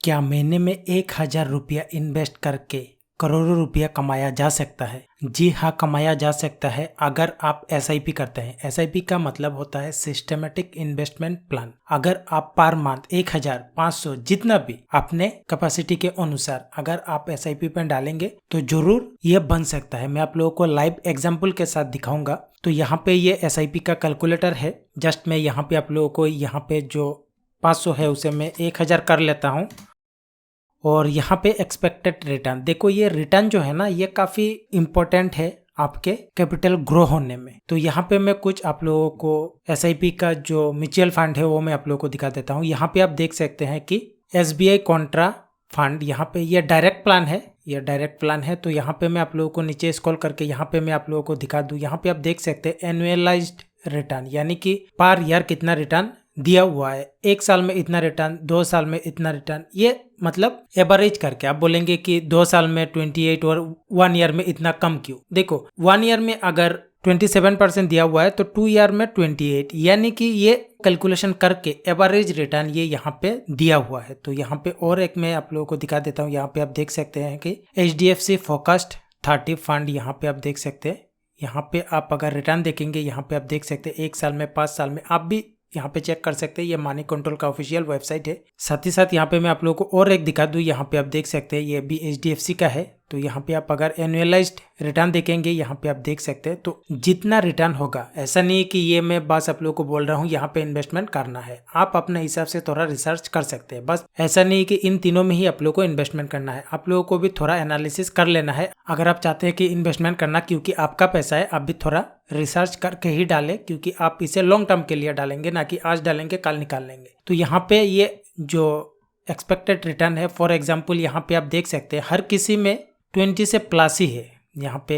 क्या महीने में 1,000 रुपया इन्वेस्ट करके करोड़ों रुपया कमाया जा सकता है? जी हाँ, कमाया जा सकता है अगर आप एसआईपी करते हैं। एसआईपी का मतलब होता है सिस्टमेटिक इन्वेस्टमेंट प्लान। अगर आप पर मंथ 1,000, 500 जितना भी अपने कैपेसिटी के अनुसार अगर आप एसआईपी पे डालेंगे तो जरूर ये बन सकता है। मैं आप लोगों को लाइव एग्जाम्पल के साथ दिखाऊंगा। तो यहाँ पे ये एसआईपी का कैलकुलेटर है। जस्ट मैं यहाँ पे आप लोगों को यहाँ पे जो 500 है उसे मैं 1,000 कर लेता हूँ और यहाँ पे एक्सपेक्टेड रिटर्न देखो। ये रिटर्न जो है ना ये काफ़ी इम्पोर्टेंट है आपके कैपिटल ग्रो होने में। तो यहाँ पे मैं कुछ आप लोगों को एसआईपी का जो म्यूचुअल फंड है वो मैं आप लोगों को दिखा देता हूँ। यहाँ पे आप देख सकते हैं कि एसबीआई कॉन्ट्रा फंड, यहाँ पे ये डायरेक्ट प्लान है। ये डायरेक्ट प्लान है। तो यहाँ पे मैं आप लोगों को नीचे स्क्रॉल करके यहाँ पे मैं आप लोगों को दिखा दूँ। यहाँ पे आप देख सकते हैं एनुअलाइज्ड रिटर्न, यानी कि पर ईयर कितना रिटर्न दिया हुआ है। 1 साल में इतना रिटर्न, 2 साल में इतना रिटर्न, ये मतलब एवरेज करके। आप बोलेंगे कि 2 साल में 28 और 1 ईयर में इतना कम क्यों? देखो 1 ईयर में अगर 27% दिया हुआ है तो 2 ईयर में 28, यानी कि ये कैलकुलेशन करके एवरेज रिटर्न ये यहाँ पे दिया हुआ है। तो यहाँ पे और एक मैं आप लोगों को दिखा देता हूँ। यहाँ पे आप देख सकते हैं कि HDFC फोकस्ड 30 फंड, यहाँ पे आप देख सकते हैं। यहाँ पे आप अगर रिटर्न देखेंगे यहाँ पे आप देख सकते हैं 1 साल में, 5 साल में, आप भी यहाँ पे चेक कर सकते हैं। ये मनी कंट्रोल का ऑफिशियल वेबसाइट है। साथ ही साथ यहाँ पे मैं आप लोगों को और एक दिखा दूँ। यहाँ पे आप देख सकते हैं ये भी HDFC का है। तो यहाँ पे आप अगर एनुअलाइज्ड रिटर्न देखेंगे यहाँ पे आप देख सकते हैं। तो जितना रिटर्न होगा, ऐसा नहीं है कि ये मैं बस आप लोगों को बोल रहा हूँ यहाँ पे इन्वेस्टमेंट करना है। आप अपने हिसाब से थोड़ा रिसर्च कर सकते हैं। बस ऐसा नहीं है कि इन तीनों में ही आप लोगों को इन्वेस्टमेंट करना है। आप लोगों को भी थोड़ा एनालिसिस कर लेना है। अगर आप चाहते हैं कि इन्वेस्टमेंट करना, क्योंकि आपका पैसा है, आप भी थोड़ा रिसर्च करके ही डालें, क्योंकि आप इसे लॉन्ग टर्म के लिए डालेंगे, ना कि आज डालेंगे कल निकाल लेंगे। तो यहाँ पे ये जो एक्सपेक्टेड रिटर्न है, फॉर एग्जाम्पल यहाँ पे आप देख सकते हैं हर किसी में 20 से प्लस ही है। यहाँ पे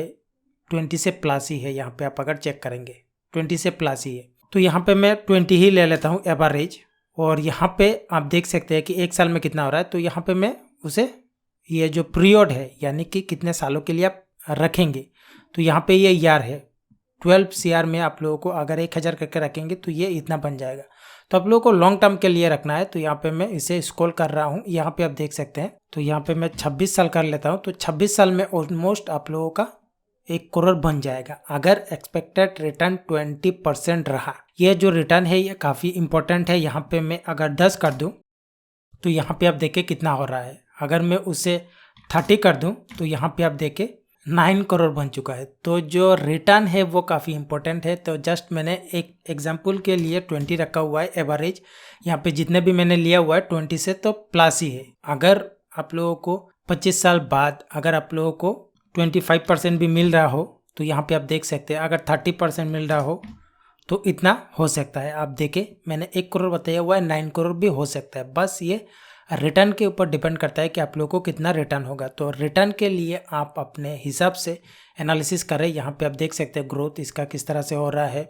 20 से प्लस ही है। यहाँ पे आप अगर चेक करेंगे 20 से प्लस ही है। तो यहाँ पे मैं 20 ही ले लेता हूँ एवरेज। और यहाँ पे आप देख सकते हैं कि 1 साल में कितना हो रहा है। तो यहाँ पे मैं उसे ये जो पीरियड है, यानी कि कितने सालों के लिए आप रखेंगे, तो यहाँ पे ये ईयर है 12 CR में आप लोगों को अगर 1,000 करके रखेंगे तो ये इतना बन जाएगा। तो आप लोगों को लॉन्ग टर्म के लिए रखना है। तो यहाँ पे मैं इसे स्क्रॉल कर रहा हूँ। यहाँ पे आप देख सकते हैं। तो यहाँ पे मैं 26 साल कर लेता हूँ। तो 26 साल में ऑलमोस्ट आप लोगों का 1 करोड़ बन जाएगा अगर एक्सपेक्टेड रिटर्न 20% रहा। ये जो रिटर्न है ये काफ़ी इंपॉर्टेंट है। यहाँ पे मैं अगर 10 कर दूँ तो यहाँ पे आप देखें कितना हो रहा है। अगर मैं उसे 30 कर दूँ तो यहाँ पे आप देखें 9 करोड़ बन चुका है। तो जो रिटर्न है वो काफ़ी इंपॉर्टेंट है। तो जस्ट मैंने एक एग्जांपल के लिए 20 रखा हुआ है एवरेज। यहाँ पे जितने भी मैंने लिया हुआ है 20 से तो प्लस ही है। अगर आप लोगों को 25 साल बाद अगर आप लोगों को 25% भी मिल रहा हो तो यहाँ पे आप देख सकते हैं। अगर 30% मिल रहा हो तो इतना हो सकता है। आप देखें मैंने 1 करोड़ बताया हुआ है, 9 करोड़ भी हो सकता है। बस ये रिटर्न के ऊपर डिपेंड करता है कि आप लोगों को कितना रिटर्न होगा। तो रिटर्न के लिए आप अपने हिसाब से एनालिसिस करें। यहाँ पे आप देख सकते हैं ग्रोथ इसका किस तरह से हो रहा है,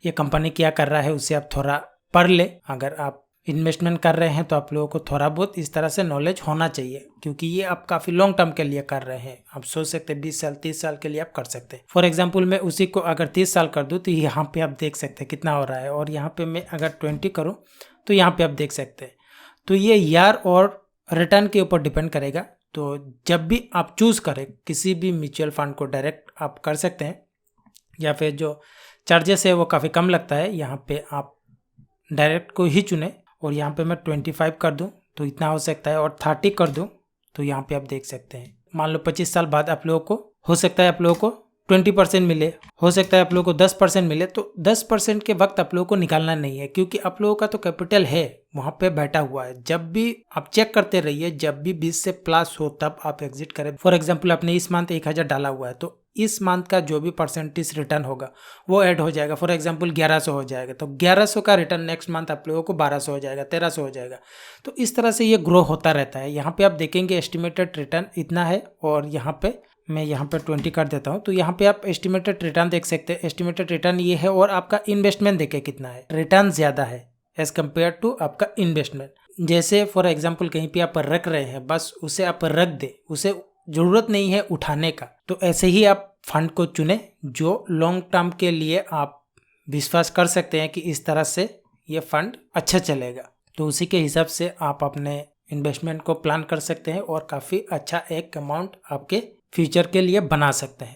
ये कंपनी क्या कर रहा है, उससे आप थोड़ा पढ़ ले। अगर आप इन्वेस्टमेंट कर रहे हैं तो आप लोगों को थोड़ा बहुत इस तरह से नॉलेज होना चाहिए, क्योंकि ये आप काफ़ी लॉन्ग टर्म के लिए कर रहे हैं। आप सोच सकते हैं 20 साल 30 साल के लिए आप कर सकते हैं। फॉर एग्जाम्पल मैं उसी को अगर 30 साल कर दूँ तो यहाँ पे आप देख सकते हैं कितना हो रहा है। और यहाँ पे मैं अगर 20 करूँ तो यहाँ पे आप देख सकते हैं। तो ये ईयर और रिटर्न के ऊपर डिपेंड करेगा। तो जब भी आप चूज़ करें किसी भी म्यूचुअल फंड को, डायरेक्ट आप कर सकते हैं, या फिर जो चार्जेस है वो काफ़ी कम लगता है। यहाँ पे आप डायरेक्ट को ही चुने। और यहाँ पे मैं 25 कर दूँ तो इतना हो सकता है, और 30 कर दूँ तो यहाँ पे आप देख सकते हैं। मान लो 25 साल बाद आप लोगों को हो सकता है आप लोगों को 20% मिले, हो सकता है आप लोगों को 10% मिले। तो 10% के वक्त आप लोगों को निकालना नहीं है, क्योंकि आप लोगों का तो कैपिटल है वहाँ पे बैठा हुआ है। जब भी आप चेक करते रहिए, जब भी 20 से प्लस हो तब आप एग्जिट करें। फॉर एग्जांपल आपने इस मंथ 1,000 डाला हुआ है तो इस मंथ का जो भी परसेंटेज रिटर्न होगा वो ऐड हो जाएगा। फॉर एग्जांपल 1100 हो जाएगा तो 1100 का रिटर्न नेक्स्ट मंथ आप लोगों को 1200 हो जाएगा, 1300 हो जाएगा। तो इस तरह से ये ग्रो होता रहता है। यहाँ पे आप देखेंगे एस्टिमेटेड रिटर्न इतना है, और यहाँ पे मैं यहाँ पे 20 कर देता हूँ। तो यहाँ पे आप एस्टिमेटेड रिटर्न देख सकते हैं। एस्टिमेटेड रिटर्न ये है, और आपका इन्वेस्टमेंट देखें कितना है, रिटर्न ज़्यादा है एज कम्पेयर टू आपका इन्वेस्टमेंट। जैसे फॉर एग्जांपल कहीं पे आप रख रहे हैं, बस उसे आप रख दे, उसे ज़रूरत नहीं है उठाने का। तो ऐसे ही आप फंड को चुने जो लॉन्ग टर्म के लिए आप विश्वास कर सकते हैं कि इस तरह से ये फंड अच्छा चलेगा। तो उसी के हिसाब से आप अपने इन्वेस्टमेंट को प्लान कर सकते हैं और काफ़ी अच्छा एक अमाउंट आपके फ्यूचर के लिए बना सकते हैं।